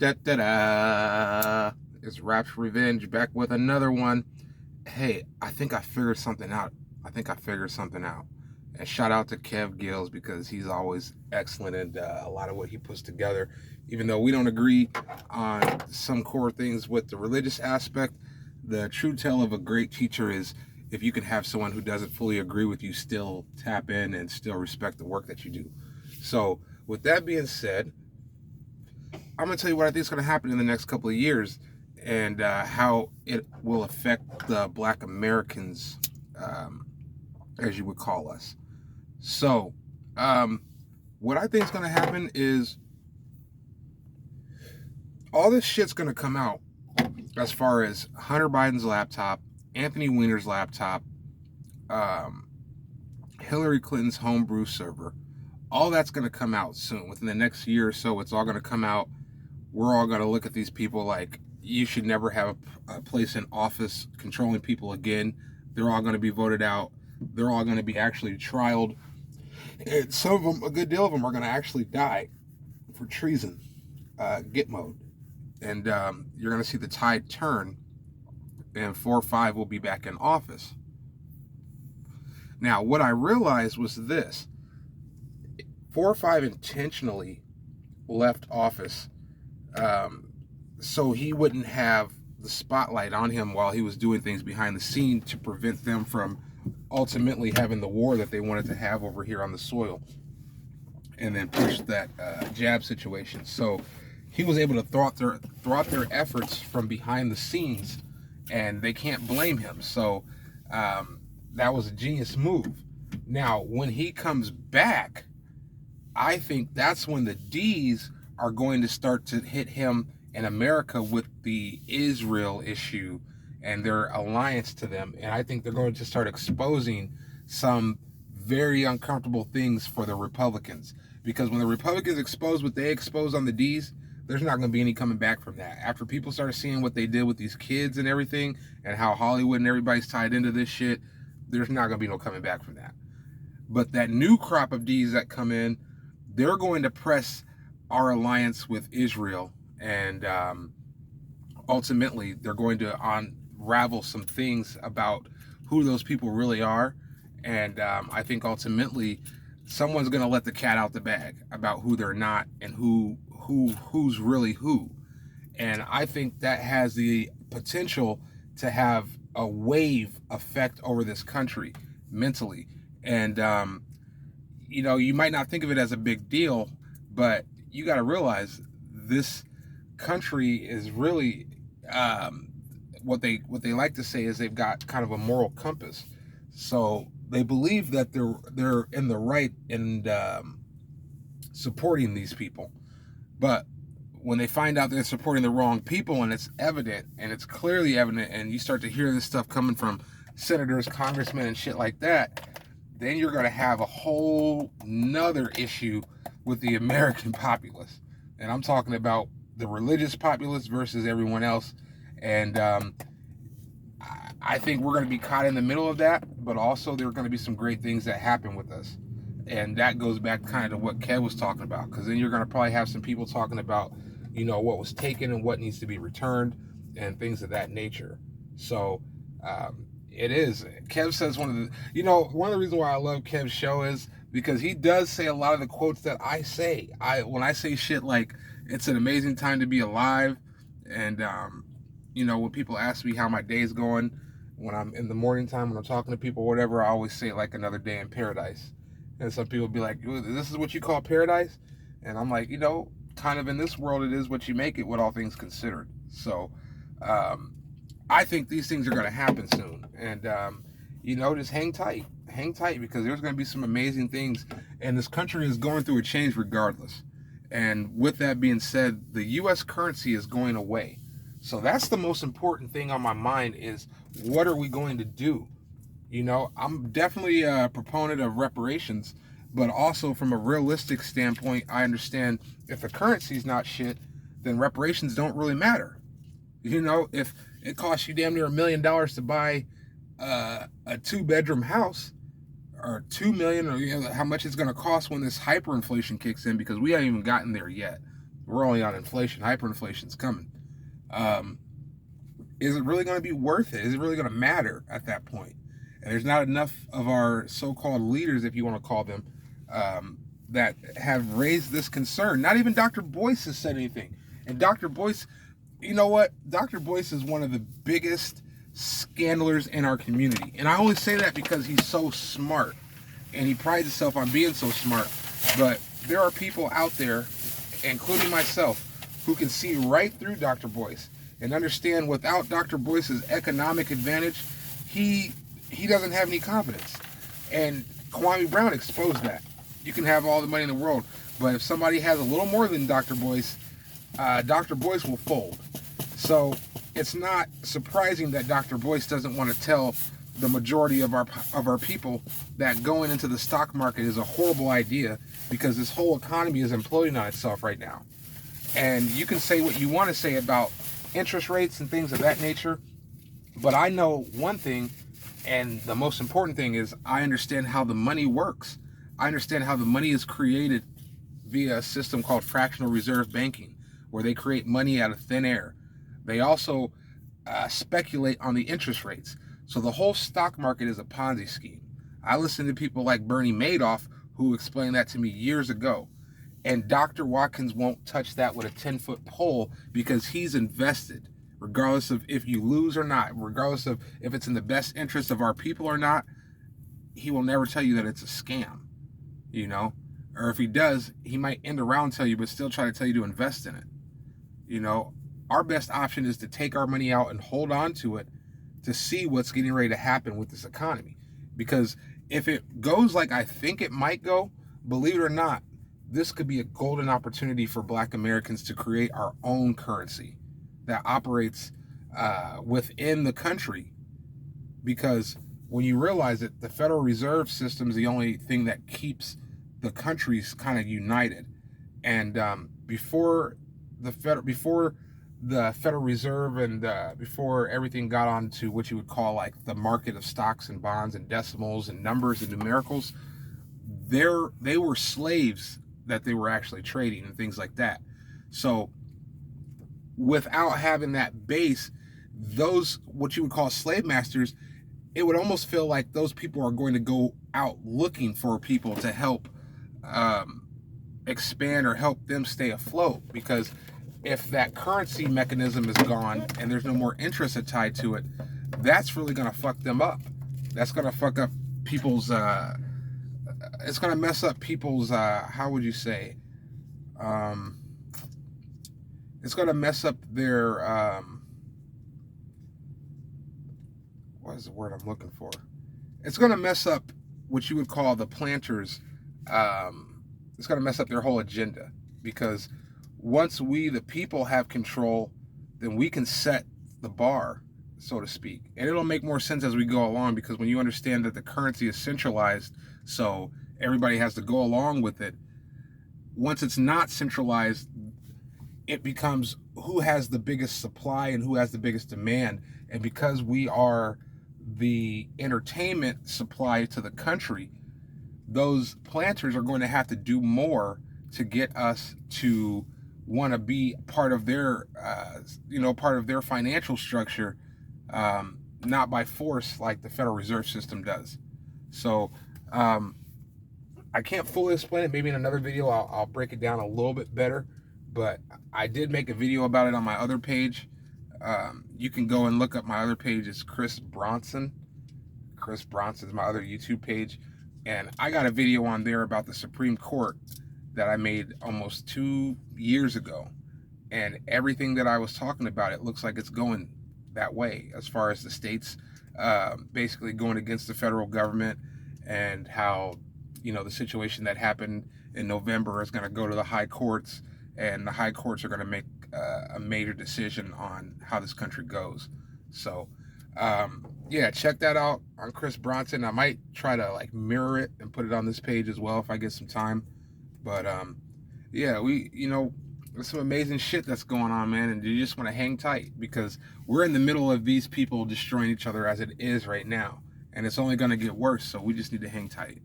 Da da da. It's Raps Revenge back with another one. Hey, I think I figured something out. And shout out to Kev Gills because he's always excellent in a lot of what he puts together. Even though we don't agree on some core things with the religious aspect, the true tale of a great teacher is if you can have someone who doesn't fully agree with you still tap in and still respect the work that you do. So, with that being said, I'm going to tell you what I think is going to happen in the next couple of years and how it will affect the Black Americans, as you would call us. So, what I think is going to happen is all this shit's going to come out as far as Hunter Biden's laptop, Anthony Weiner's laptop, Hillary Clinton's homebrew server. All that's going to come out soon. Within the next year or so, it's all going to come out. We're all going to look at these people like you should never have a place in office controlling people again. They're all going to be voted out. They're all going to be actually trialed. And some of them, a good deal of them, are going to actually die for treason, get mode. And you're going to see the tide turn, and 4 or 5 will be back in office. Now, what I realized was this. 4 or 5 intentionally left office so he wouldn't have the spotlight on him while he was doing things behind the scene to prevent them from ultimately having the war that they wanted to have over here on the soil and then push that jab situation. So he was able to thwart their efforts from behind the scenes, and they can't blame him. So that was a genius move. Now, when he comes back, I think that's when the D's are going to start to hit him in America with the Israel issue and their alliance to them. And I think they're going to start exposing some very uncomfortable things for the Republicans. Because when the Republicans expose what they expose on the D's, there's not going to be any coming back from that. After people start seeing what they did with these kids and everything, and how Hollywood and everybody's tied into this shit, there's not going to be no coming back from that. But that new crop of D's that come in, they're going to press our alliance with Israel, and ultimately they're going to unravel some things about who those people really are. And I think ultimately someone's going to let the cat out the bag about who they're not and who's really who. And I think that has the potential to have a wave effect over this country mentally. And you might not think of it as a big deal, but you got to realize this country is really what they like to say is they've got kind of a moral compass. So they believe that they're in the right in supporting these people, but when they find out they're supporting the wrong people, and it's evident, and it's clearly evident, and you start to hear this stuff coming from senators, congressmen, and shit like that, then you're going to have a whole nother issue with the American populace. And I'm talking about the religious populace versus everyone else. And I think we're going to be caught in the middle of that, but also there are going to be some great things that happen with us. And that goes back kind of to what Kev was talking about, because then you're going to probably have some people talking about, what was taken and what needs to be returned and things of that nature. So it is. Kev says one of the reasons why I love Kev's show is because he does say a lot of the quotes that I say. When I say shit like, it's an amazing time to be alive, and when people ask me how my day's going, when I'm in the morning time, when I'm talking to people, whatever, I always say like another day in paradise. And some people be like, this is what you call paradise? And I'm like, kind of in this world, it is what you make it, with all things considered. So I think these things are going to happen soon. And, just hang tight, because there's going to be some amazing things. And this country is going through a change regardless. And with that being said, the U.S. currency is going away. So that's the most important thing on my mind is, what are we going to do? I'm definitely a proponent of reparations, but also from a realistic standpoint, I understand if the currency's not shit, then reparations don't really matter. If it costs you damn near $1 million to buy a 2-bedroom house, or $2 million, or how much it's going to cost when this hyperinflation kicks in, because we haven't even gotten there yet. We're only on inflation. Hyperinflation's coming. Is it really going to be worth it? Is it really going to matter at that point? And there's not enough of our so-called leaders, if you want to call them, that have raised this concern. Not even Dr. Boyce has said anything. And Dr. Boyce, you know what? Dr. Boyce is one of the biggest scandalers in our community. And I only say that because he's so smart. And he prides himself on being so smart. But there are people out there, including myself, who can see right through Dr. Boyce and understand without Dr. Boyce's economic advantage, he doesn't have any confidence. And Kwame Brown exposed that. You can have all the money in the world, but if somebody has a little more than Dr. Boyce will fold. So it's not surprising that Dr. Boyce doesn't want to tell the majority of our people that going into the stock market is a horrible idea, because this whole economy is imploding on itself right now. And you can say what you want to say about interest rates and things of that nature, but I know one thing, and the most important thing is I understand how the money works. I understand how the money is created via a system called fractional reserve banking, where they create money out of thin air. They also speculate on the interest rates. So the whole stock market is a Ponzi scheme. I listen to people like Bernie Madoff who explained that to me years ago. And Dr. Watkins won't touch that with a 10-foot pole, because he's invested. Regardless of if you lose or not, regardless of if it's in the best interest of our people or not, he will never tell you that it's a scam, you know? Or if he does, he might end around tell you, but still try to tell you to invest in it. You know, our best option is to take our money out and hold on to it to see what's getting ready to happen with this economy. Because if it goes like I think it might go, believe it or not, this could be a golden opportunity for Black Americans to create our own currency that operates within the country. Because when you realize that the Federal Reserve System is the only thing that keeps the countries kind of united, and before the Federal Reserve and before everything got on to what you would call like the market of stocks and bonds and decimals and numbers and numericals, they were slaves that they were actually trading and things like that. So without having that base, those what you would call slave masters, it would almost feel like those people are going to go out looking for people to help expand or help them stay afloat. Because if that currency mechanism is gone and there's no more interest tied to it, that's really going to fuck them up. That's going to fuck up people's it's going to mess up people's how would you say, it's going to mess up their what is the word I'm looking for? It's going to mess up what you would call the planters. It's going to mess up their whole agenda, because once we, the people, have control, then we can set the bar, so to speak. And it'll make more sense as we go along, because when you understand that the currency is centralized, so everybody has to go along with it. Once it's not centralized, it becomes who has the biggest supply and who has the biggest demand. And because we are the entertainment supply to the country, those planters are going to have to do more to get us to want to be part of their, part of their financial structure, not by force like the Federal Reserve System does. So I can't fully explain it. Maybe in another video I'll break it down a little bit better. But I did make a video about it on my other page. You can go and look up my other page. It's Chris Bronson. Chris Bronson is my other YouTube page. And I got a video on there about the Supreme Court that I made almost 2 years ago. And everything that I was talking about, it looks like it's going that way, as far as the states basically going against the federal government, and how, the situation that happened in November is going to go to the high courts, and the high courts are going to make a major decision on how this country goes. So, yeah, check that out on Chris Bronson. I might try to mirror it and put it on this page as well if I get some time. But yeah, there's some amazing shit that's going on, man, and you just want to hang tight, because we're in the middle of these people destroying each other as it is right now, and it's only going to get worse. So we just need to hang tight.